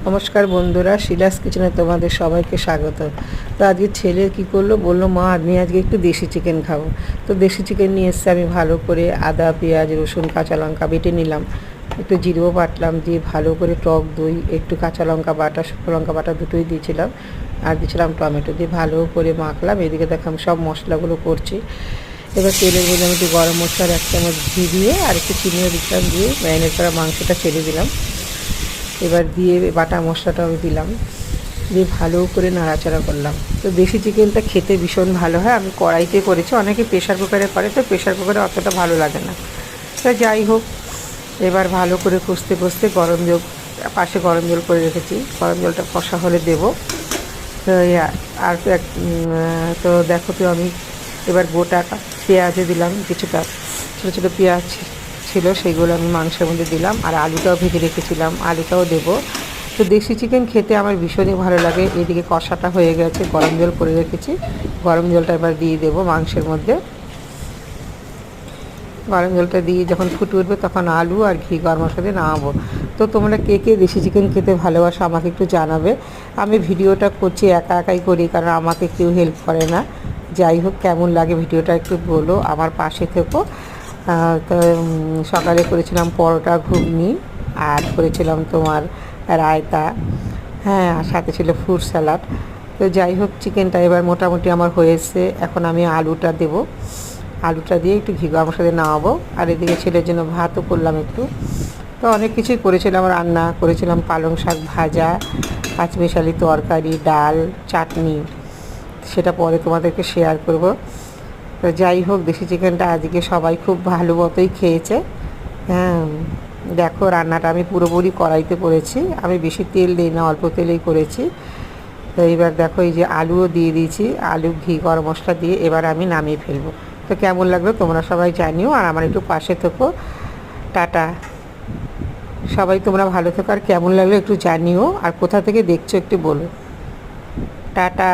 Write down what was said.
নমস্কার বন্ধুরা, শিলাস কিচেনে তোমাদের সবাইকে স্বাগত। তো আজকে ছেলে কি করলো, বললো মা আমি আজকে একটু দেশি চিকেন খাবো। তো দেশি চিকেন নিয়ে এসে আমি ভালো করে আদা পেঁয়াজ রসুন কাঁচা লঙ্কা বেটে নিলাম, একটু জিরেও বাটলাম, দিয়ে ভালো করে টক দই একটু কাঁচা লঙ্কা বাটা শুকনো লঙ্কা বাটা দুটোই দিয়েছিলাম, আর দিয়েছিলাম টমেটো, দিয়ে ভালো করে মাখলাম। এদিকে দেখলাম সব মশলাগুলো করছি। এবার তেলের মধ্যে আমি একটু গরম মশলার 1 চামচ ঘি দিয়ে আর একটু চিনিও দিলাম, দিয়ে ম্যারিনেট করা মাংসটা ছেড়ে দিলাম। এবার দিয়ে বাটা মশলাটাও দিলাম, দিয়ে ভালো করে নাড়াচাড়া করলাম। তো দেশি চিকেনটা খেতে ভীষণ ভালো হয়। আমি কড়াইতে করেছি, অনেকে প্রেশার কুকারে করে, তো প্রেশার কুকারে অতটা ভালো লাগে না। তো যাই হোক, এবার ভালো করে কষতে কষতে গরম জল, পাশে গরম জল করে রেখেছি, গরম জলটা কষা হলে দেবো। তো আর তো তো দেখো, তো আমি এবার গোটা পেঁয়াজে দিলাম, কিছুটা ছোটো ছোটো পেঁয়াজ ছিল সেগুলো আমি মাংসের মধ্যে দিলাম, আর আলুটাও ভেজে রেখেছিলাম, আলুটাও দেবো। তো দেশি চিকেন খেতে আমার ভীষণই ভালো লাগে। এদিকে কষাটা হয়ে গেছে, গরম জল করে রেখেছি, গরম জলটা এবার দিয়ে দেবো মাংসের মধ্যে। গরম জলটা দিয়ে যখন ফুটে উঠবে তখন আলু আর ঘি গরম মশলা দিয়ে নামাবো। তো তোমরা কে কে দেশি চিকেন খেতে ভালোবাসো আমাকে একটু জানাবে। আমি ভিডিওটা করছি একা একাই করি, কারণ আমাকে কেউ হেল্প করে না। যাই হোক, কেমন লাগে ভিডিওটা একটু বলো, আমার পাশে থেকো। তো সকালে করেছিলাম পরোটা ঘুগনি, আর করেছিলাম তোমার রায়তা, হ্যাঁ, আর সাথে ছিল ফ্রুট স্যালাড। তো যাই হোক, চিকেনটা এবার মোটামুটি আমার হয়েছে। এখন আমি আলুটা দেবো, আলুটা দিয়ে একটু ঘি গরম মশলা দিয়ে নামাবো। আর এদিকে ছেলের জন্য ভাতও করলাম একটু। তো অনেক কিছুই করেছিলাম, রান্না করেছিলাম পালং শাক ভাজা, পাঁচমিশালি তরকারি, ডাল, চাটনি, সেটা পরে তোমাদেরকে শেয়ার করব। তো যাই হোক, দেশি চিকেনটা আজকে সবাই খুব ভালো মতোই খেয়েছে। হ্যাঁ, দেখো রান্নাটা আমি পুরোপুরি কড়াইতে করেছি, আমি বেশি তেল দিই না, অল্প তেলেই করেছি। তো এবার দেখো, এই যে আলুও দিয়ে দিয়েছি, আলু ঘি গরম মশলা দিয়ে এবার আমি নামিয়ে ফেলবো। তো কেমন লাগলো তোমরা সবাই জানিও, আর আমার একটু পাশে থেকো। টাটা সবাই, তোমরা ভালো থেকো, আর কেমন লাগলো একটু জানিও, আর কোথা থেকে দেখছো একটু বলো। টাটা।